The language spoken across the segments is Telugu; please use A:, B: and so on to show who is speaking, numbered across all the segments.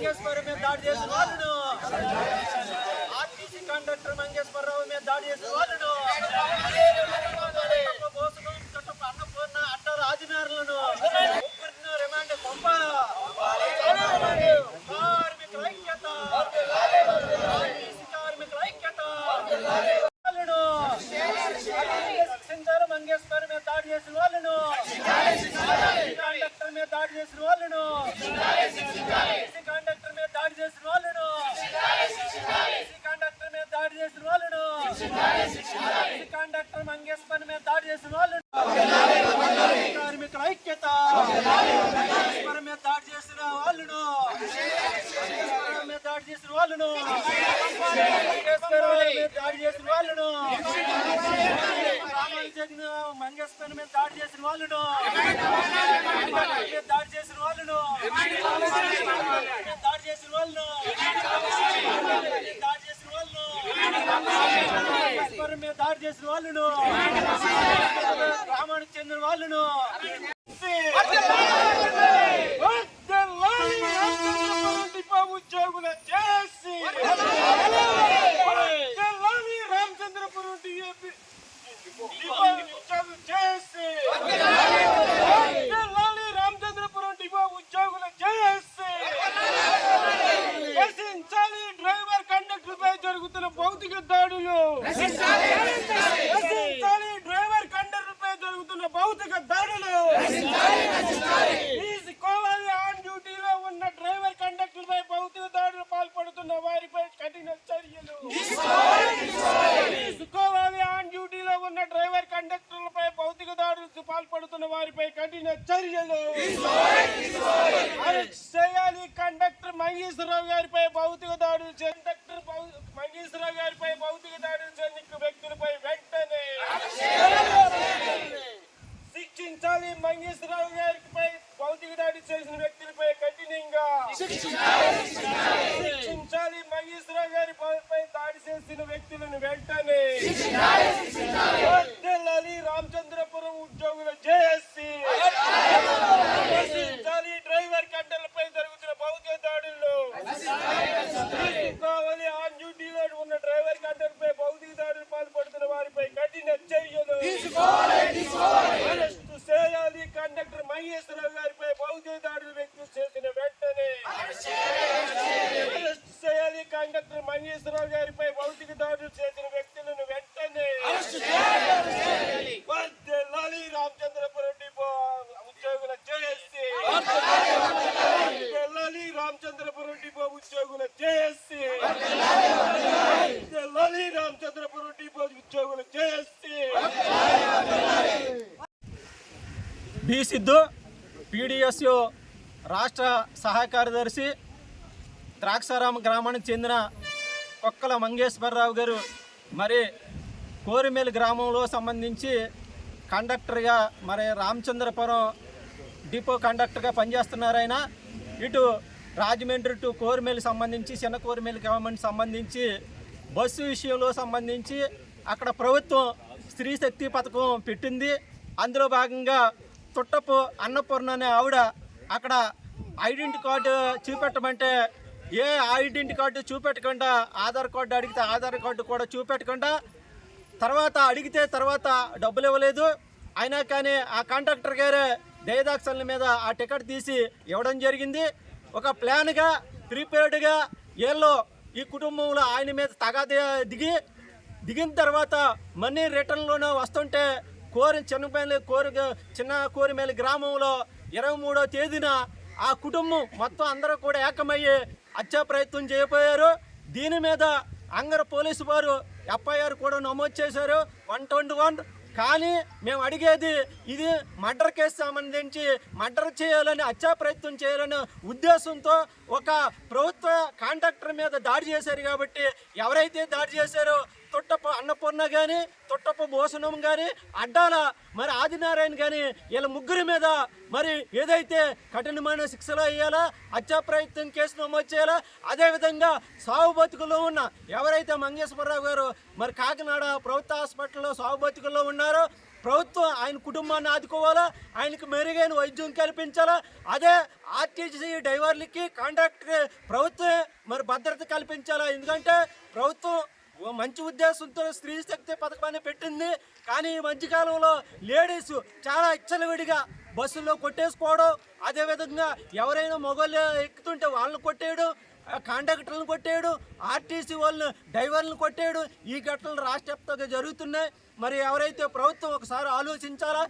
A: మంగేశ్వర మీద దాడి చేసిన వాళ్ళను, ఆర్టీసీ కండక్టర్ మంగేశ్వరరావు మీద దాడి చేసిన వాళ్ళను, అన్నపూర్ణ అడ్డ రాజనగర్లను ముగ్గురిని రిమాండ్ పంప. కార్మికుల ఐక్యత, ఆర్టీసీ కార్మికుల ఐక్యత. శిక్షించాలి మంగేశ్వర మీద దాడి చేసిన వాళ్ళను, కండక్టర్ మీద దాడి చేసిన వాళ్ళను, కండక్టర్ మీద దాడి చేసిన వాళ్ళను, కండక్టర్ మీద దాడి చేసిన వాళ్ళను, కండక్టర్ మంగేశ్వర మీద దాడి చేసిన వాళ్ళను. కార్మికుల ఐక్యత, మంగేశ్వర మీద దాడి చేసిన వాళ్ళను, మీద దాడి చేసిన వాళ్ళను, దాడి చేసిన వాళ్ళను, మంగేశ్వర మీద దాడి చేసిన వాళ్ళను, దాడి చేసిన వాళ్ళను, దాడి చేసిన వాళ్ళను, దాడి చేసిన వాళ్ళను, మీద దాడి చేసిన వాళ్ళను, గ్రామానికి చెందిన వాళ్ళను ఉద్యోగుల చేసి రామచంద్రపురం రామచంద్రపురం డిపో ఉద్యోగుల చేసి నశించాలి డ్రైవర్ కండక్టర్ పై జరుగుతున్న భౌతిక దాడులు, నశించాలి డ్రైవర్ కండక్టర్ పై జరుగుతున్న భౌతిక దాడులు, తీసుకోవాలి ఆన్ డ్యూటీలో ఉన్న డ్రైవర్ కండక్టర్ పై భౌతిక దాడులు పాల్పడుతున్న వారిపై కఠిన చర్యలు, తీసుకోవాలి ఆన్ డ్యూటీలో ఉన్న డ్రైవర్ కండక్టర్లపై భౌతిక దాడులకు పాల్పడుతున్న వారిపై కఠిన చర్యలు, అరెస్ట్ చేయాలి కండక్టర్ మంగేశ్వరరావు గారిపై భౌతిక దాడులు, కండక్టర్ మంగేశ్వరరావు గారిపై భౌతిక దాడులు చెందిన వ్యక్తులపై వెంటనే శిక్షించాలి, మంగేశ్వరరావు గారిపై భౌతిక దాడి చేసిన వ్యక్తులపై కఠినంగా శిక్షించాలి, మంగేశ్వరరావు గారిపై దాడి చేసిన వ్యక్తులను వెంటనే వర్ధిల్లాలి, రామచంద్రపురం ఉద్యోగుల జేఏసీ నశించాలి, డ్రైవర్ కండక్టర్లపై జరుగుతున్న భౌతిక దాడుల్లో తీసుకోవాలి, ఆన్ డ్యూటీలో ఉన్న డ్రైవర్ కండక్టర్పై భౌతిక దాడులు పాల్పడుతున్న వారిపై కఠిన చర్యలు, అరెస్టు చేయాలి, కండక్టర్ మంగేశ్వరరావు గారిపై భౌతిక దాడులు వ్యక్తులు చేసిన వెంటనే అరెస్టు చేయాలి, కండక్టర్ మంగేశ్వరరావు గారిపై భౌతిక దాడులు చేసిన వ్యక్తులను వెంటనే వర్ధిల్లాలి, రామచంద్రపురం డిపో ఉద్యోగుల జేఏసీ వర్ధిల్లాలి, రామచంద్రపురం డిపో ఉద్యోగుల జేఏసీ వర్ధిల్లాలి, రామచంద్రపురం డిపో ఉద్యోగుల జేఏసీ. బి సిద్ధు, పీడీఎస్యు రాష్ట్ర సహాయ కార్యదర్శి, ద్రాక్షారామ గ్రామానికి చెందిన కొక్కల మంగేశ్వరరావు గారు మరి కోరిమేలు గ్రామంలో సంబంధించి కండక్టర్గా మరి రామచంద్రపురం డిపో కండక్టర్గా పనిచేస్తున్నారు. ఆయన ఇటు రాజమండ్రి టు కోరిమేలు సంబంధించి చిన్న కోరిమేలు గ్రామానికి సంబంధించి బస్సు విషయంలో సంబంధించి అక్కడ ప్రభుత్వం స్త్రీ శక్తి పథకం పెట్టింది. అందులో భాగంగా తుట్టపు అన్నపూర్ణ అనే ఆవిడ అక్కడ ఐడెంటిటీ కార్డు చూపెట్టమంటే ఏ ఐడెంటిటీ కార్డు చూపెట్టకుండా ఆధార్ కార్డు అడిగితే ఆధార్ కార్డు కూడా చూపెట్టకుండా తర్వాత డబ్బులు ఇవ్వలేదు. అయినా కానీ ఆ కండక్టర్ గారే దయదాక్షల మీద ఆ టికెట్ తీసి ఇవ్వడం జరిగింది. ఒక ప్లాన్గా ప్రీపెయిడ్గా ఏళ్ళో ఈ కుటుంబంలో ఆయన మీద తగాదా దిగిన తర్వాత మనీ రిటర్న్లోనే వస్తుంటే చిన్న కోరిమేలి గ్రామంలో 23వ తేదీన ఆ కుటుంబం మొత్తం అందరూ కూడా ఏకమయ్యి హత్యా ప్రయత్నం చేయబోయారు. దీని మీద అంగర పోలీసు వారు ఎఫ్ఐఆర్ కూడా నమోదు చేశారు 121. కానీ మేము అడిగేది ఇది మర్డర్ కేసు సంబంధించి మర్డర్ చేయాలని హత్యా ప్రయత్నం చేయాలనే ఉద్దేశంతో ఒక ప్రభుత్వ కాంట్రాక్టర్ మీద దాడి చేశారు. కాబట్టి ఎవరైతే దాడి చేశారో తుట్టపు అన్నపూర్ణ కానీ తుట్టపు భూషణం కానీ అడ్డాల మరి ఆదినారాయణ కానీ వీళ్ళ ముగ్గురి మీద మరి ఏదైతే కఠినమైన శిక్షలు వేయాలా, హత్యా ప్రయత్నం కేసు నమోదు చేయాలా, అదేవిధంగా సాగు బతుకుల్లో ఉన్న ఎవరైతే మంగేశ్వరరావు గారు మరి కాకినాడ ప్రభుత్వ హాస్పిటల్లో సాగు బతుకుల్లో ఉన్నారో ప్రభుత్వం ఆయన కుటుంబాన్ని ఆదుకోవాలా, ఆయనకు మెరుగైన వైద్యం కల్పించాలా. అదే ఆర్టీసీ డ్రైవర్లకి కాంట్రాక్టర్ ప్రభుత్వమే మరి భద్రత కల్పించాలా. ఎందుకంటే ప్రభుత్వం మంచి ఉద్దేశంతో స్త్రీ శక్తి పథకాన్ని పెట్టింది, కానీ ఈ మధ్యకాలంలో లేడీస్ చాలా ఇచ్చలవిడిగా బస్సుల్లో కొట్టేసుకోవడం, అదేవిధంగా ఎవరైనా మొగోళ్ళు ఎక్కుతుంటే వాళ్ళని కొట్టేయడం, కాంట్రాక్టర్లను కొట్టేయడం, ఆర్టీసీ వాళ్ళని డ్రైవర్లను కొట్టేయడం, ఈ ఘటనలు రాష్ట్ర వ్యాప్తంగా జరుగుతున్నాయి. మరి ఎవరైతే ప్రభుత్వం ఒకసారి ఆలోచించాలా,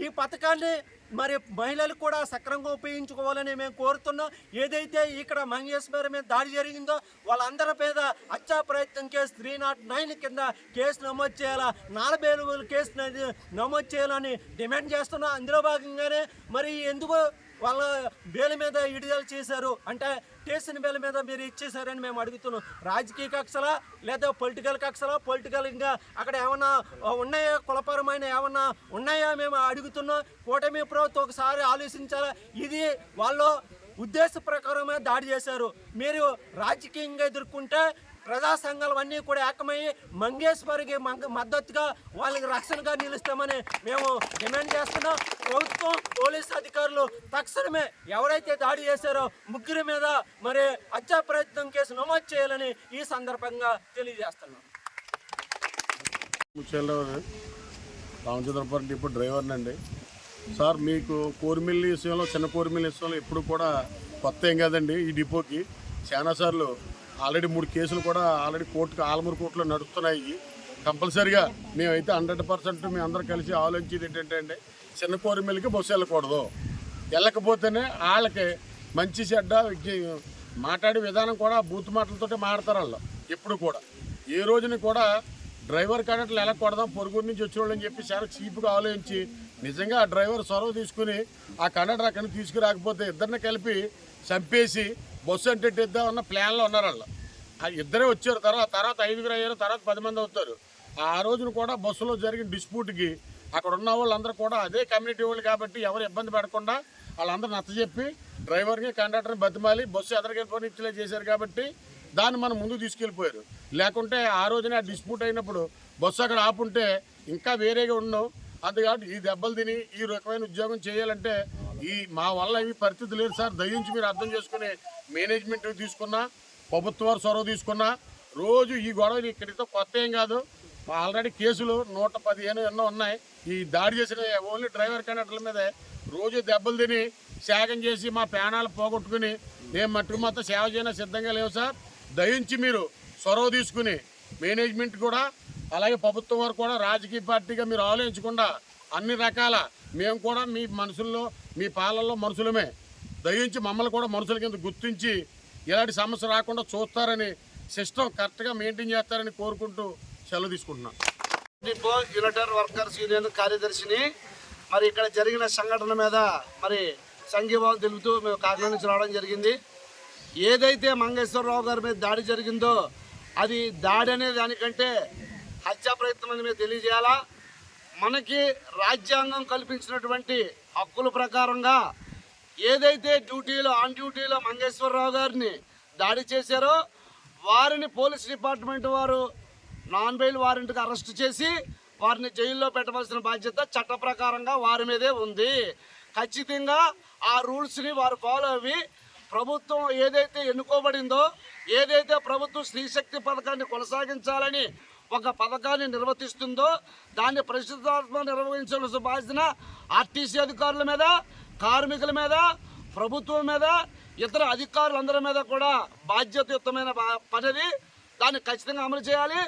A: ఈ పథకాన్ని మరి మహిళలు కూడా సక్రమంగా ఉపయోగించుకోవాలని మేము కోరుతున్నాం. ఏదైతే ఇక్కడ మంగేశ్వరి మీద దాడి జరిగిందో వాళ్ళందరి మీద హత్యా ప్రయత్నం కేసు 309 కింద కేసు నమోదు చేయాలా, 40,000 కేసు నమోదు చేయాలని డిమాండ్ చేస్తున్నాం. అందులో భాగంగానే మరి ఎందుకు వాళ్ళ బెయిల్ మీద విడుదల చేశారు అంటే స్టేషన్ బెయిల్ మీద మీరు ఇచ్చేసారని మేము అడుగుతున్నాం. రాజకీయ కక్షలా లేదా పొలిటికల్ కక్షలా, పొలిటికల్గా అక్కడ ఏమన్నా ఉన్నాయా, కులపరమైన ఏమన్నా ఉన్నాయా మేము అడుగుతున్నాం. కూటమి ప్రభుత్వం ఒకసారి ఆలోచించాలా. ఇది వాళ్ళు ఉద్దేశ ప్రకారమే దాడి చేశారు. మీరు రాజకీయంగా ఎదుర్కొంటే ప్రజా సంఘాలు అన్నీ కూడా ఏకమయ్యి మంగేశ్వరికి మద్దతుగా వాళ్ళకి రక్షణగా నిలుస్తామని మేము డిమాండ్ చేస్తున్నాం. ప్రభుత్వం పోలీసు అధికారులు తక్షణమే ఎవరైతే దాడి చేశారో ముగ్గురి మీద మరి హత్యా ప్రయత్నం కేసు నమోదు చేయాలని ఈ సందర్భంగా తెలియజేస్తున్నాం.
B: రామచంద్రపురం డిపో డ్రైవర్ని అండి. సార్, మీకు కోరిమిల్లి విషయంలో, చిన్న కోరిమిల్లి విషయంలో ఎప్పుడు కూడా కొత్త ఏం కాదండి. ఈ డిపోకి చాలాసార్లు ఆల్రెడీ 3 కేసులు కూడా కోర్టుకు ఆలమూరు కోర్టులో నడుస్తున్నాయి. కంపల్సరిగా మేమైతే 100% మేము అందరం కలిసి ఆలోచించేది ఏంటంటే అండి, చిన్న కోరిమిల్లికి బస్సు వెళ్ళకూడదు. వెళ్ళకపోతేనే వాళ్ళకి మంచి చెడ్డ మాట్లాడే విధానం కూడా బూత్ మాటలతోటే మాట్లాడతారు వాళ్ళు ఎప్పుడు కూడా. ఏ రోజుని కూడా డ్రైవర్ కండక్టర్లు వెళ్ళకూడదాం, పొరుగురు నుంచి వచ్చిన వాళ్ళని చెప్పి చాలా చీప్గా ఆలోచించి నిజంగా ఆ డ్రైవర్ చొరవ తీసుకుని ఆ కండక్టర్ అక్కడికి తీసుకురాకపోతే ఇద్దరిని కలిపి చంపేసి బస్సు అంటే ఇద్దామన్న ప్లాన్లో ఉన్నారు వాళ్ళు. ఇద్దరే వచ్చారు, తర్వాత 5 అయ్యారు, తర్వాత 10 మంది అవుతారు. ఆ రోజున కూడా బస్సులో జరిగిన డిస్ప్యూట్కి అక్కడ ఉన్న వాళ్ళందరూ కూడా అదే కమ్యూనిటీ వాళ్ళు కాబట్టి ఎవరు ఇబ్బంది పడకుండా వాళ్ళందరూ నచ్చజెప్పి డ్రైవర్ని కండక్టర్ని బతిమాలి బస్సు ఎదరికెళ్ళిపోయి ఇచ్చలే చేశారు కాబట్టి దాన్ని మనం ముందుకు తీసుకెళ్ళిపోయారు. లేకుంటే ఆ రోజున డిస్ప్యూట్ అయినప్పుడు బస్సు అక్కడ ఆపుంటే ఇంకా వేరేగా ఉండవు. అందుకని ఈ దెబ్బలు తిని ఈ రకమైన ఉద్యోగం చేయాలంటే మా వల్ల ఇవి పరిస్థితి లేదు సార్. దయించి మీరు అర్థం చేసుకుని మేనేజ్మెంట్ తీసుకున్నా, ప్రభుత్వం చొరవ తీసుకున్నా, రోజు ఈ గొడవ ఇక్కడితో కొత్త ఏం కాదు. ఆల్రెడీ కేసులు 115 ఎన్నో ఉన్నాయి. ఈ దాడి చేసిన ఓన్లీ డ్రైవర్ కండక్టర్ల మీదే రోజు దెబ్బలు తిని త్యాగం చేసి మా ప్రాణాలు పోగొట్టుకుని మేము మట్టుకు మొత్తం సేవ చేయడం సిద్ధంగా లేవు సార్. దయించి మీరు చొరవ తీసుకుని మేనేజ్మెంట్ కూడా అలాగే ప్రభుత్వం వారు కూడా రాజకీయ పార్టీగా మీరు ఆలోచించకుండా అన్ని రకాల మేము కూడా మీ మనసుల్లో మీ పాలనలో మనుషులమే, దయించి మమ్మల్ని కూడా మనుషుల కింద గుర్తించి ఇలాంటి సమస్య రాకుండా చూస్తారని, సిస్టమ్ కరెక్ట్గా మెయింటైన్ చేస్తారని కోరుకుంటూ సెలవు తీసుకుంటున్నాం.
C: డిపో యునైటెడ్ వర్కర్స్ యూనియన్ కార్యదర్శిని. మరి ఇక్కడ జరిగిన సంఘటన మీద మరి సంఘీభావం తెలుపుతూ మేము కాకినాడ నుంచి రావడం జరిగింది. ఏదైతే మంగేశ్వరరావు గారి మీద దాడి జరిగిందో అది దాడి అనే దానికంటే హత్యా ప్రయత్నం అని మేము తెలియజేయాలా. మనకి రాజ్యాంగం కల్పించినటువంటి హక్కుల ప్రకారంగా ఏదైతే ఆన్ డ్యూటీలో మంగేశ్వరరావు గారిని దాడి చేశారో వారిని పోలీస్ డిపార్ట్మెంట్ వారు నాన్ బెయిల్ వారెంట్కి అరెస్ట్ చేసి వారిని జైల్లో పెట్టవలసిన బాధ్యత చట్ట ప్రకారంగా వారి మీదే ఉంది. ఖచ్చితంగా ఆ రూల్స్ని వారు ఫాలో అవి ప్రభుత్వం ఏదైతే ఎన్నుకోబడిందో, ఏదైతే ప్రభుత్వం స్త్రీశక్తి పథకాన్ని కొనసాగించాలని ఒక పథకాన్ని నిర్వర్తిస్తుందో దాన్ని ప్రస్తుతాత్మక నిర్వహించాల్సిన బాధ్యత ఆర్టీసీ అధికారుల మీద, కార్మికుల మీద, ప్రభుత్వం మీద, ఇతర అధికారులందరి మీద కూడా బాధ్యతాయుతమైన పనిది. దాన్ని ఖచ్చితంగా అమలు చేయాలి.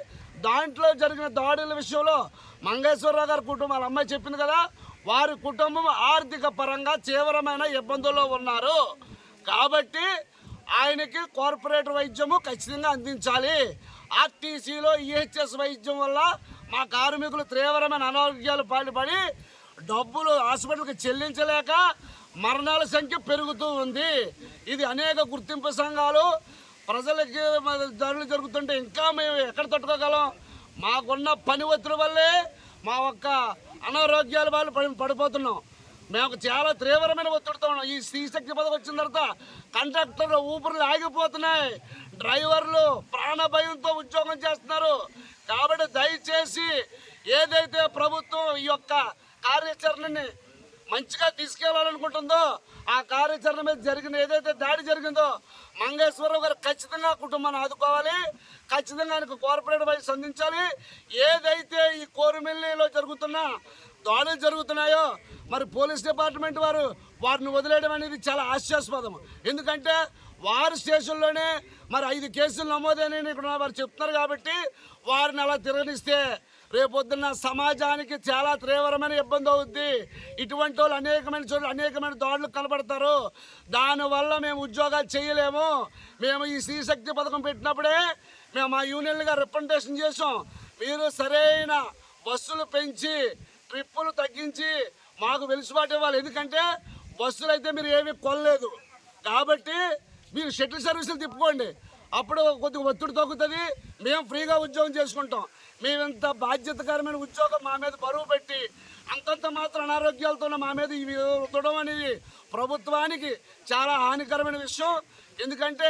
C: దాంట్లో జరిగిన దాడుల విషయంలో మంగేశ్వరరావు గారి కుటుంబం, వాళ్ళ అమ్మాయి చెప్పింది కదా, వారి కుటుంబం ఆర్థిక పరంగా తీవ్రమైన ఇబ్బందుల్లో ఉన్నారు కాబట్టి ఆయనకి కార్పొరేట్ వైద్యము ఖచ్చితంగా అందించాలి. ఆర్టీసీలో ఈహెచ్ఎస్ వైద్యం వల్ల మా కార్మికులు తీవ్రమైన అనారోగ్యాలు పాల్పడి డబ్బులు హాస్పిటల్కి చెల్లించలేక మరణాల సంఖ్య పెరుగుతూ ఉంది. ఇది అనేక గుర్తింపు సంఘాలు ప్రజలకి దాడులు జరుగుతుంటే ఇంకా మేము ఎక్కడ తట్టుకోగలం? మాకున్న పని ఒత్తిడి వల్లే మా ఒక్క అనారోగ్యాల వాళ్ళు పడిపోతున్నాం. మేము చాలా తీవ్రమైన ఒత్తిడితో ఉన్నాం. ఈ స్త్రీశక్తి పథకం వచ్చిన తర్వాత కండక్టర్లు ఊపిరిలు ఆగిపోతున్నాయి, డ్రైవర్లు ప్రాణ భయంతో ఉద్యోగం చేస్తున్నారు. కాబట్టి దయచేసి ఏదైతే ప్రభుత్వం ఈ యొక్క కార్యాచరణని మంచిగా తీసుకెళ్లాలనుకుంటుందో ఆ కార్యాచరణ మీద జరిగిన ఏదైతే దాడి జరిగిందో మంగేశ్వరరావు గారు ఖచ్చితంగా కుటుంబాన్ని ఆదుకోవాలి, ఖచ్చితంగా ఆయనకు కోఆపరేటివ్ వైస్ అందించాలి. ఏదైతే ఈ కోరుమిల్లిలో జరుగుతున్న దాడులు జరుగుతున్నాయో మరి పోలీస్ డిపార్ట్మెంట్ వారిని వదిలేయడం అనేది చాలా హాస్యాస్పదం. ఎందుకంటే వారి స్టేషన్లోనే మరి 5 కేసులు నమోదైనని ఇక్కడ వారు చెప్తున్నారు కాబట్టి వారిని అలా తిరగనిస్తే రేపొద్దున్న సమాజానికి చాలా తీవ్రమైన ఇబ్బంది అవుద్ది. ఇటువంటి వాళ్ళు అనేకమైన చోట్ల అనేకమైన దాడులు కనబడతారు. దానివల్ల మేము ఉద్యోగాలు చేయలేము. మేము ఈ శ్రీశక్తి పథకం పెట్టినప్పుడే మేము మా యూనియన్లుగా రిప్రజెంటేషన్ చేసాం. మీరు సరైన బస్సులు పెంచి ట్రిప్పులు తగ్గించి మాకు వెలుసుబాటు ఇవ్వాలి. ఎందుకంటే బస్సులు అయితే మీరు ఏమీ కొనలేదు కాబట్టి మీరు షటిల్ సర్వీసులు తిప్పుకోండి. అప్పుడు కొద్దిగా ఒత్తిడి తగ్గుతుంది, మేము ఫ్రీగా ఉద్యోగం చేసుకుంటాం. మేమింత బాధ్యతకరమైన ఉద్యోగం మా మీద బరువు పెట్టి అంతంత మాత్రం అనారోగ్యాలతో మా మీద ఇవి రుద్దడం అనేది ప్రభుత్వానికి చాలా హానికరమైన విషయం. ఎందుకంటే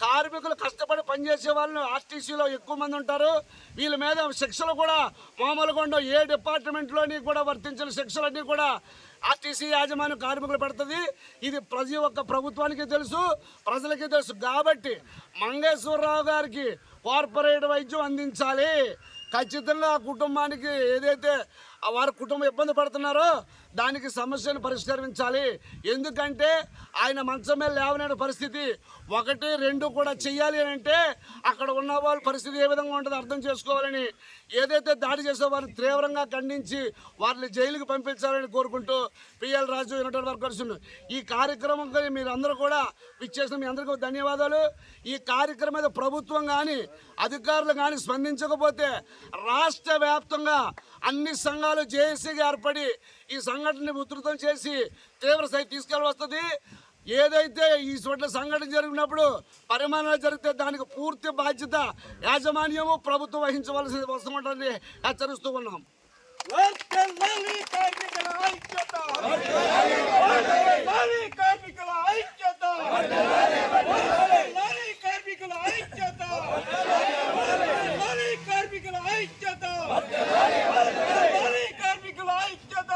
C: కార్మికులు కష్టపడి పనిచేసే వాళ్ళు ఆర్టీసీలో ఎక్కువ మంది ఉంటారు. వీళ్ళ మీద శిక్షలు కూడా మామూలుగా ఉండవు. ఏ డిపార్ట్మెంట్లోని కూడా వర్తించిన శిక్షలన్నీ కూడా ఆర్టీసీ యాజమాన్యం కార్మికులు పెడుతుంది. ఇది ప్రతి ఒక్క ప్రభుత్వానికి తెలుసు, ప్రజలకి తెలుసు. కాబట్టి మంగేశ్వరరావు గారికి కార్పొరేట్ వైద్యం అందించాలి. ఖచ్చితంగా ఆ కుటుంబానికి ఏదైతే వారి కుటుంబం ఇబ్బంది పడుతున్నారో దానికి సమస్యను పరిష్కరించాలి. ఎందుకంటే ఆయన మంచం మీద లేవలేని పరిస్థితి. 1, 2 కూడా చెయ్యాలి అని అంటే అక్కడ ఉన్న వాళ్ళ పరిస్థితి ఏ విధంగా ఉంటుందో అర్థం చేసుకోవాలని ఏదైతే దాడి చేసే వారిని తీవ్రంగా ఖండించి వారిని జైలుకి పంపించాలని కోరుకుంటూ పిఎల్ రాజు యునైటెడ్ వర్కర్స్ ఈ కార్యక్రమంకి మీరందరూ కూడా విచ్చేసిన మీ అందరికీ ధన్యవాదాలు. ఈ కార్యక్రమం మీద ప్రభుత్వం కానీ అధికారులు కానీ స్పందించకపోతే రాష్ట్ర వ్యాప్తంగా అన్ని సంఘాలు జేఏసీగా ఏర్పడి ఈ సంఘటనని ఉధృతం చేసి తీవ్ర స్థాయి తీసుకెళ్ళవస్తుంది. ఏదైతే ఈ చోట్ల సంఘటన జరిగినప్పుడు పరిమాణాలు జరిగితే దానికి పూర్తి బాధ్యత యాజమాన్యము ప్రభుత్వం వహించవలసి వస్తుందని హెచ్చరిస్తూ ఉన్నాం.
D: కార్మికుల ఐక్యత